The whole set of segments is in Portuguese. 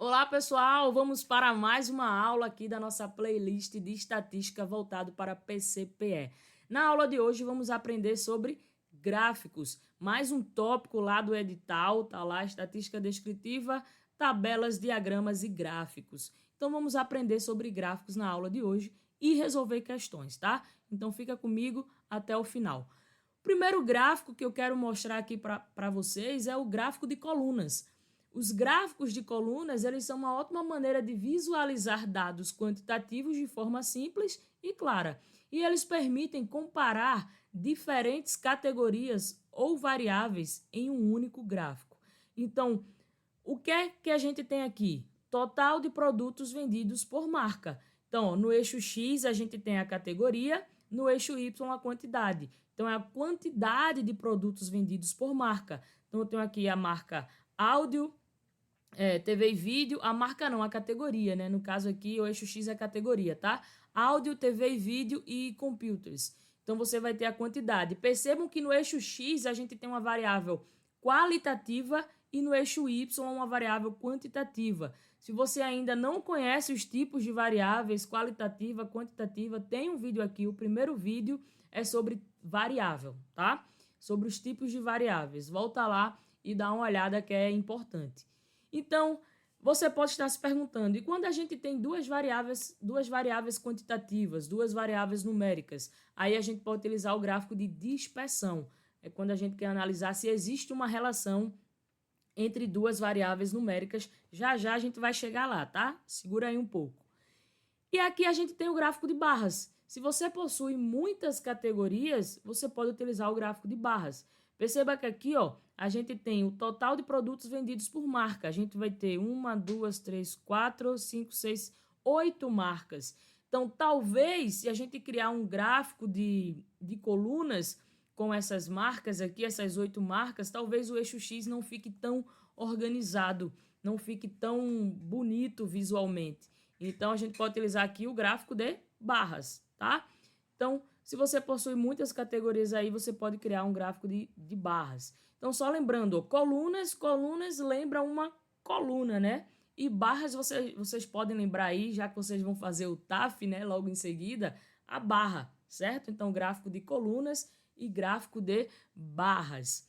Olá, pessoal! Vamos para mais uma aula aqui da nossa playlist de estatística voltado para PCPE. Na aula de hoje vamos aprender sobre gráficos, mais um tópico lá do edital, tá lá, estatística descritiva, tabelas, diagramas e gráficos. Então vamos aprender sobre gráficos na aula de hoje e resolver questões, tá? Então fica comigo até o final. O primeiro gráfico que eu quero mostrar aqui para vocês é o gráfico de colunas. Os gráficos de colunas, eles são uma ótima maneira de visualizar dados quantitativos de forma simples e clara. E eles permitem comparar diferentes categorias ou variáveis em um único gráfico. Então, o que é que a gente tem aqui? Total de produtos vendidos por marca. Então, no eixo X a gente tem a categoria, no eixo Y a quantidade. Então, é a quantidade de produtos vendidos por marca. Então, eu tenho aqui a marca áudio, TV e vídeo, a marca não, a categoria, né? No caso aqui, o eixo X é a categoria, tá? Áudio, TV e vídeo e computers. Então, você vai ter a quantidade. Percebam que no eixo X a gente tem uma variável qualitativa e no eixo Y uma variável quantitativa. Se você ainda não conhece os tipos de variáveis, qualitativa, quantitativa, tem um vídeo aqui, o primeiro vídeo é sobre variável, tá? Sobre os tipos de variáveis. Volta lá e dá uma olhada que é importante. Então, você pode estar se perguntando, e quando a gente tem duas variáveis quantitativas, duas variáveis numéricas, aí a gente pode utilizar o gráfico de dispersão. É quando a gente quer analisar se existe uma relação entre duas variáveis numéricas. Já já a gente vai chegar lá, tá? Segura aí um pouco. E aqui a gente tem o gráfico de barras. Se você possui muitas categorias, você pode utilizar o gráfico de barras. Perceba que aqui, ó, a gente tem o total de produtos vendidos por marca. A gente vai ter 1, 2, 3, 4, 5, 6, 8 marcas. Então, talvez, se a gente criar um gráfico de colunas com essas marcas aqui, essas 8 marcas, talvez o eixo X não fique tão organizado, não fique tão bonito visualmente. Então, a gente pode utilizar aqui o gráfico de barras, tá? Então, se você possui muitas categorias aí, você pode criar um gráfico de barras. Então, só lembrando, ó, colunas lembra uma coluna, né? E barras vocês podem lembrar aí, já que vocês vão fazer o TAF, né? Logo em seguida, a barra, certo? Então, gráfico de colunas e gráfico de barras.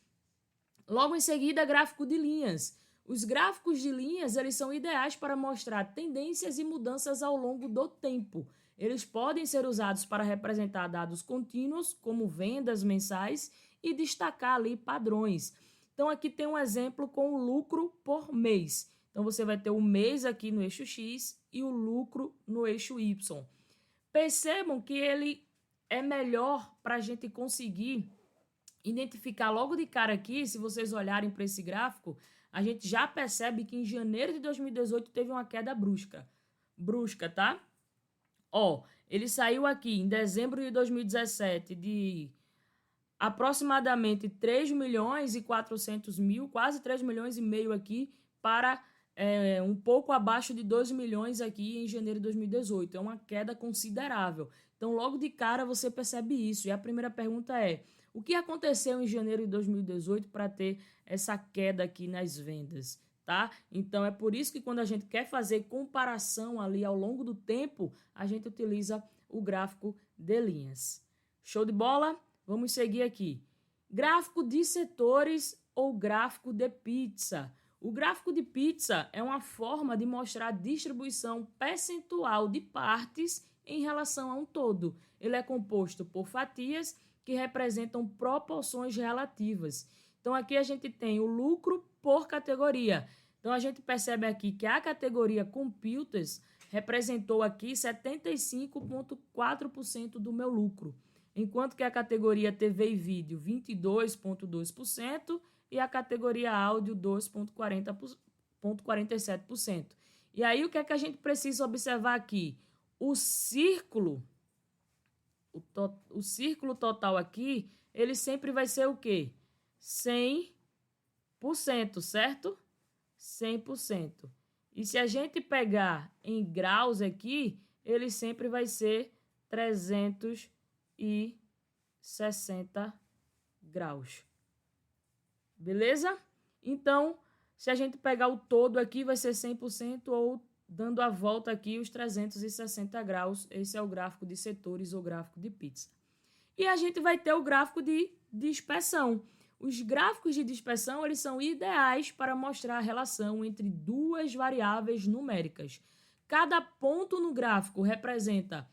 Logo em seguida, gráfico de linhas. Os gráficos de linhas, eles são ideais para mostrar tendências e mudanças ao longo do tempo. Eles podem ser usados para representar dados contínuos, como vendas mensais, e destacar ali padrões. Então, aqui tem um exemplo com o lucro por mês. Então, você vai ter o mês aqui no eixo X e o lucro no eixo Y. Percebam que ele é melhor para a gente conseguir identificar logo de cara aqui, se vocês olharem para esse gráfico, a gente já percebe que em janeiro de 2018 teve uma queda brusca, tá? Ó, ele saiu aqui em dezembro de 2017 de aproximadamente 3 milhões e 400 mil, quase 3 milhões e meio aqui, para um pouco abaixo de 2 milhões aqui em janeiro de 2018. É uma queda considerável. Então, logo de cara, você percebe isso. E a primeira pergunta é, o que aconteceu em janeiro de 2018 para ter essa queda aqui nas vendas? Tá? Então, é por isso que quando a gente quer fazer comparação ali ao longo do tempo, a gente utiliza o gráfico de linhas. Show de bola? Vamos seguir aqui. Gráfico de setores ou gráfico de pizza. O gráfico de pizza é uma forma de mostrar a distribuição percentual de partes em relação a um todo. Ele é composto por fatias que representam proporções relativas. Então, aqui a gente tem o lucro por categoria. Então, a gente percebe aqui que a categoria Computers representou aqui 75,4% do meu lucro, enquanto que a categoria TV e vídeo 22,2% e a categoria áudio 2,47%. E aí, o que é que a gente precisa observar aqui? O círculo total aqui, ele sempre vai ser o quê? 100%, certo? 100%. E se a gente pegar em graus aqui, ele sempre vai ser 360 graus. Beleza? Então, Se a gente pegar o todo aqui, vai ser 100% ou dando a volta aqui os 360 graus. Esse é o gráfico de setores ou gráfico de pizza. E a gente vai ter o gráfico de dispersão. Os gráficos de dispersão, eles são ideais para mostrar a relação entre duas variáveis numéricas. Cada ponto no gráfico representa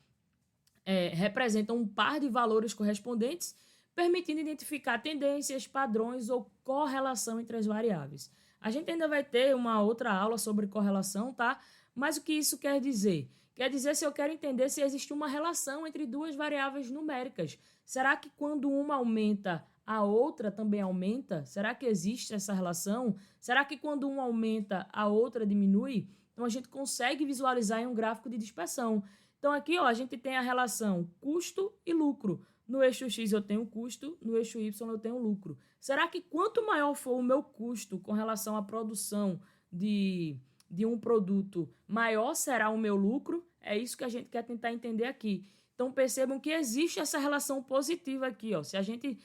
um par de valores correspondentes, permitindo identificar tendências, padrões ou correlação entre as variáveis. A gente ainda vai ter uma outra aula sobre correlação, tá? Mas o que isso quer dizer? Quer dizer se eu quero entender se existe uma relação entre duas variáveis numéricas. Será que quando uma aumenta, a outra também aumenta? Será que existe essa relação? Será que quando uma aumenta, a outra diminui? Então, a gente consegue visualizar em um gráfico de dispersão. Então, aqui ó, a gente tem a relação custo e lucro. No eixo X eu tenho custo, no eixo Y eu tenho lucro. Será que quanto maior for o meu custo com relação à produção de um produto, maior será o meu lucro? É isso que a gente quer tentar entender aqui. Então, percebam que existe essa relação positiva aqui, ó. Se a gente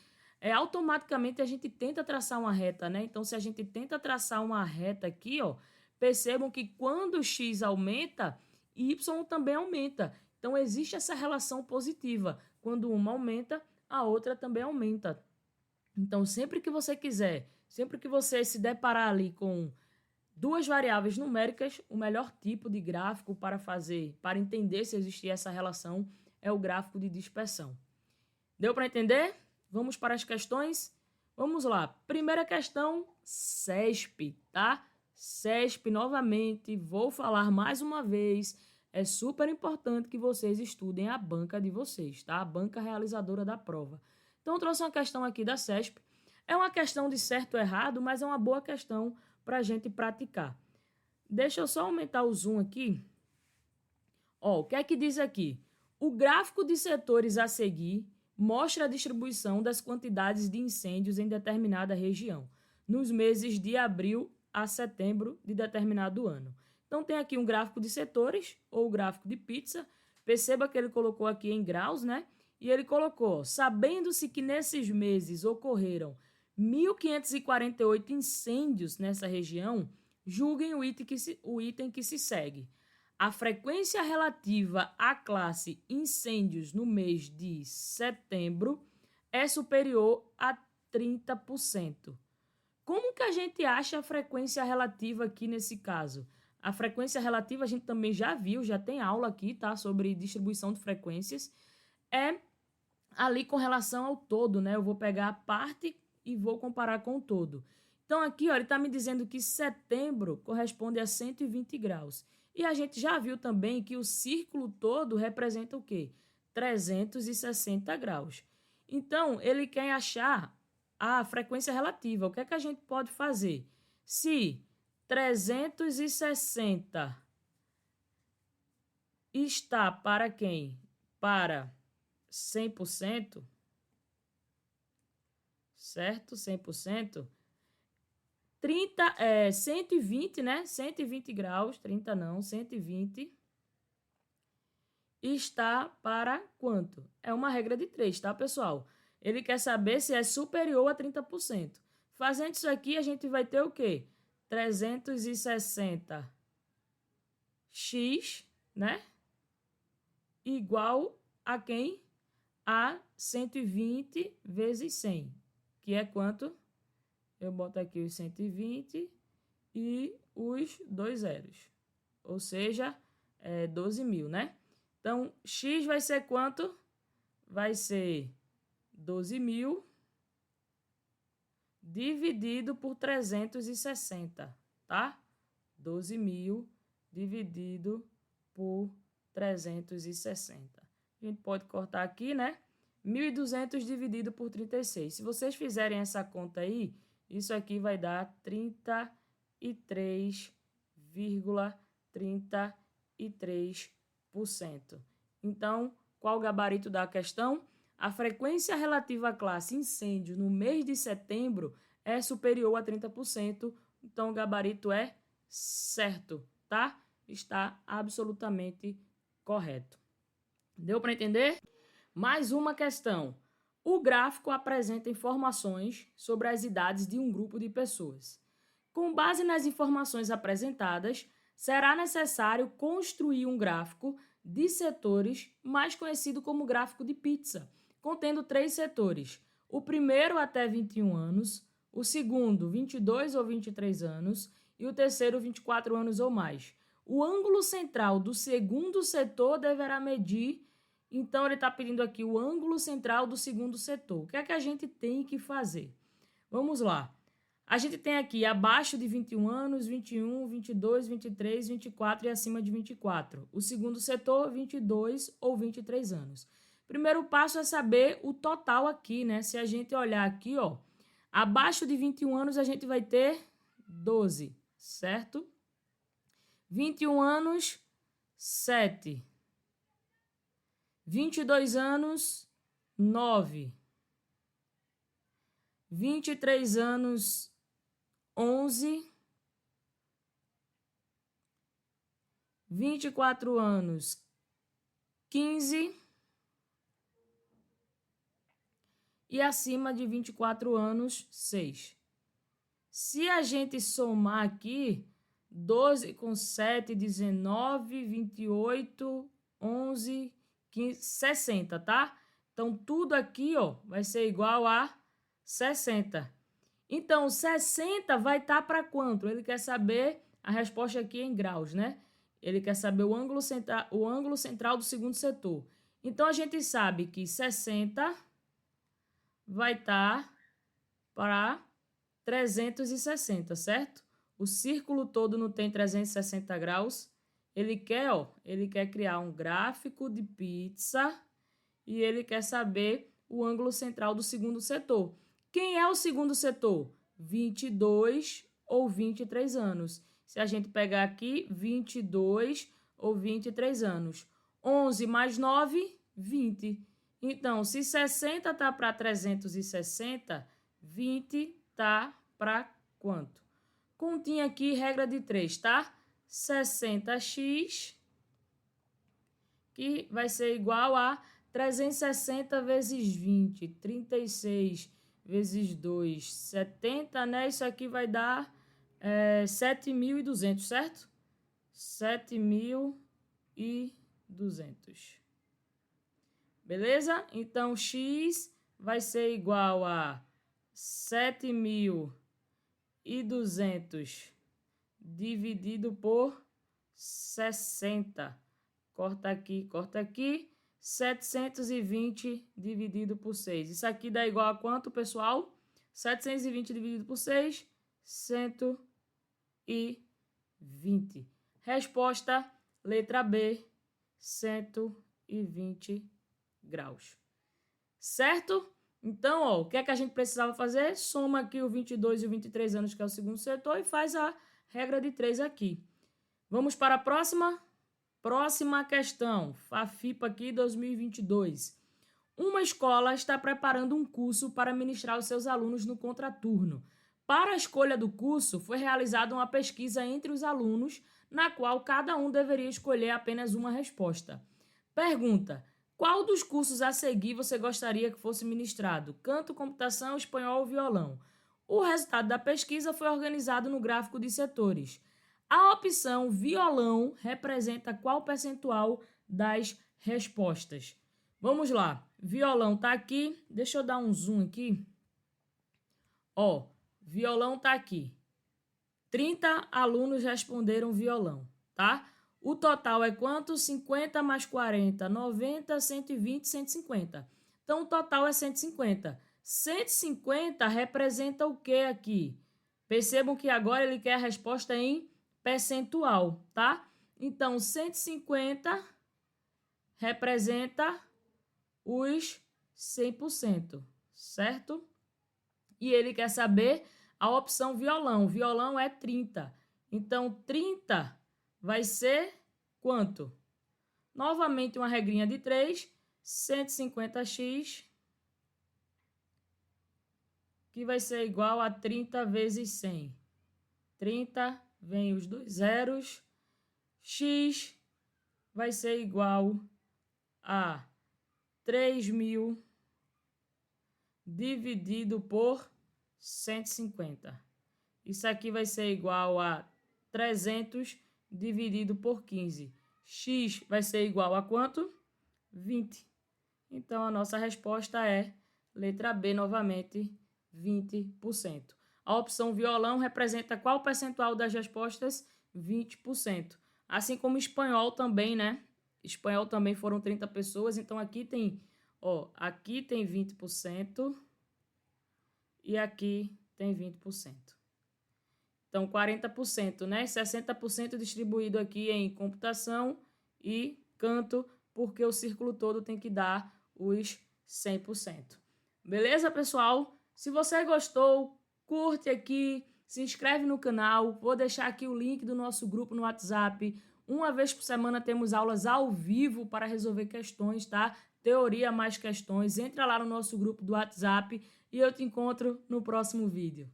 automaticamente a gente tenta traçar uma reta, né? Então, se a gente tenta traçar uma reta aqui, ó, percebam que quando X aumenta, Y também aumenta. Então, existe essa relação positiva. Quando uma aumenta, a outra também aumenta. Então, sempre que você quiser, sempre que você se deparar ali com duas variáveis numéricas, o melhor tipo de gráfico para entender se existir essa relação é o gráfico de dispersão. Deu para entender? Vamos para as questões? Vamos lá. Primeira questão, CESP, tá? CESP, novamente, vou falar mais uma vez, é super importante que vocês estudem a banca de vocês, tá? A banca realizadora da prova. Então, eu trouxe uma questão aqui da CESP. É uma questão de certo ou errado, mas é uma boa questão para a gente praticar. Deixa eu só aumentar o zoom aqui. Ó, o que é que diz aqui? O gráfico de setores a seguir mostra a distribuição das quantidades de incêndios em determinada região, nos meses de abril a setembro de determinado ano. Então, tem aqui um gráfico de setores, ou gráfico de pizza. Perceba que ele colocou aqui em graus, né? E ele colocou, sabendo-se que nesses meses ocorreram 1.548 incêndios nessa região, julguem o item que se segue. A frequência relativa à classe incêndios no mês de setembro é superior a 30%. Como que a gente acha a frequência relativa aqui nesse caso? A frequência relativa a gente também já viu, já tem aula aqui, tá? Sobre distribuição de frequências. É ali com relação ao todo, né? Eu vou pegar a parte e vou comparar com o todo. Então, aqui, ó, ele está me dizendo que setembro corresponde a 120 graus. E a gente já viu também que o círculo todo representa o quê? 360 graus. Então, ele quer achar a frequência relativa. O que é que a gente pode fazer? Se 360 está para quem? Para 100%, certo? 100%. 120, né? 120 graus, 30 não, 120 está para quanto? É uma regra de 3, tá, pessoal? Ele quer saber se é superior a 30%. Fazendo isso aqui, a gente vai ter o quê? 360x, né? Igual a quem? A 120 vezes 100, que é quanto? Eu boto aqui os 120 e os dois zeros, ou seja, 12.000, né? Então, x vai ser quanto? Vai ser 12.000 dividido por 360, tá? 12.000 dividido por 360. A gente pode cortar aqui, né? 1.200 dividido por 36. Se vocês fizerem essa conta aí, isso aqui vai dar 33,33%. Então, qual o gabarito da questão? A frequência relativa à classe incêndio no mês de setembro é superior a 30%. Então, o gabarito é certo, tá? Está absolutamente correto. Deu para entender? Mais uma questão. O gráfico apresenta informações sobre as idades de um grupo de pessoas. Com base nas informações apresentadas, será necessário construir um gráfico de setores, mais conhecido como gráfico de pizza, contendo 3 setores. O primeiro até 21 anos, o segundo 22 ou 23 anos e o terceiro 24 anos ou mais. O ângulo central do segundo setor deverá medir, então ele está pedindo aqui o ângulo central do segundo setor. O que é que a gente tem que fazer? Vamos lá. A gente tem aqui abaixo de 21 anos, 21, 22, 23, 24 e acima de 24. O segundo setor, 22 ou 23 anos. Primeiro passo é saber o total aqui, né? Se a gente olhar aqui, ó, abaixo de 21 anos a gente vai ter 12, certo? 21 anos, 7. 22 anos, 9. 23 anos, 11. 24 anos, 15. E acima de 24 anos, 6. Se a gente somar aqui, 12 com 7, 19, 28, 11, 15, 60, tá? Então, tudo aqui, ó, vai ser igual a 60. Então, 60 vai estar para quanto? Ele quer saber a resposta aqui em graus, né? Ele quer saber o ângulo central do segundo setor. Então, a gente sabe que 60 vai estar para 360, certo? O círculo todo não tem 360 graus. Ele quer criar um gráfico de pizza e ele quer saber o ângulo central do segundo setor. Quem é o segundo setor? 22 ou 23 anos. Se a gente pegar aqui, 22 ou 23 anos. 11 mais 9, 20. Então, se 60 está para 360, 20 está para quanto? Continha aqui, regra de 3, tá? 60x, que vai ser igual a 360 vezes 20, 36 vezes 2, 70, né? Isso aqui vai dar 7.200, certo? 7.200. Beleza? Então, x vai ser igual a 7.200 dividido por 60. Corta aqui, corta aqui. 720 dividido por 6. Isso aqui dá igual a quanto, pessoal? 720 dividido por 6, 120. Resposta, letra B, 120 graus. Certo? Então, ó, o que é que a gente precisava fazer? Soma aqui o 22 e o 23 anos, que é o segundo setor, e faz a regra de 3 aqui. Vamos para a próxima? Próxima questão, FAFIPA aqui 2022. Uma escola está preparando um curso para ministrar aos seus alunos no contraturno. Para a escolha do curso, foi realizada uma pesquisa entre os alunos, na qual cada um deveria escolher apenas uma resposta. Pergunta: qual dos cursos a seguir você gostaria que fosse ministrado? Canto, computação, espanhol ou violão? O resultado da pesquisa foi organizado no gráfico de setores. A opção violão representa qual percentual das respostas? Vamos lá. Violão tá aqui. Deixa eu dar um zoom aqui. Ó, violão tá aqui. 30 alunos responderam violão, tá? O total é quanto? 50 mais 40, 90, 120, 150. Então, o total é 150. 150 representa o que aqui? Percebam que agora ele quer a resposta em percentual, tá? Então, 150 representa os 100%, certo? E ele quer saber a opção violão. Violão é 30. Então, 30 vai ser quanto? Novamente, uma regrinha de 3, 150x, que vai ser igual a 30 vezes 100. 30 vem os dois zeros, x vai ser igual a 3.000 dividido por 150. Isso aqui vai ser igual a 300 dividido por 15. X vai ser igual a quanto? 20. Então, a nossa resposta é, letra B, novamente, 20%. A opção violão representa qual percentual das respostas? 20%. Assim como espanhol também, né? Espanhol também foram 30 pessoas, então aqui tem, aqui tem 20% e aqui tem 20%. Então, 40%, né? 60% distribuído aqui em computação e canto, porque o círculo todo tem que dar os 100%. Beleza, pessoal? Se você gostou, curte aqui, se inscreve no canal. Vou deixar aqui o link do nosso grupo no WhatsApp. Uma vez por semana temos aulas ao vivo para resolver questões, tá? Teoria mais questões. Entra lá no nosso grupo do WhatsApp e eu te encontro no próximo vídeo.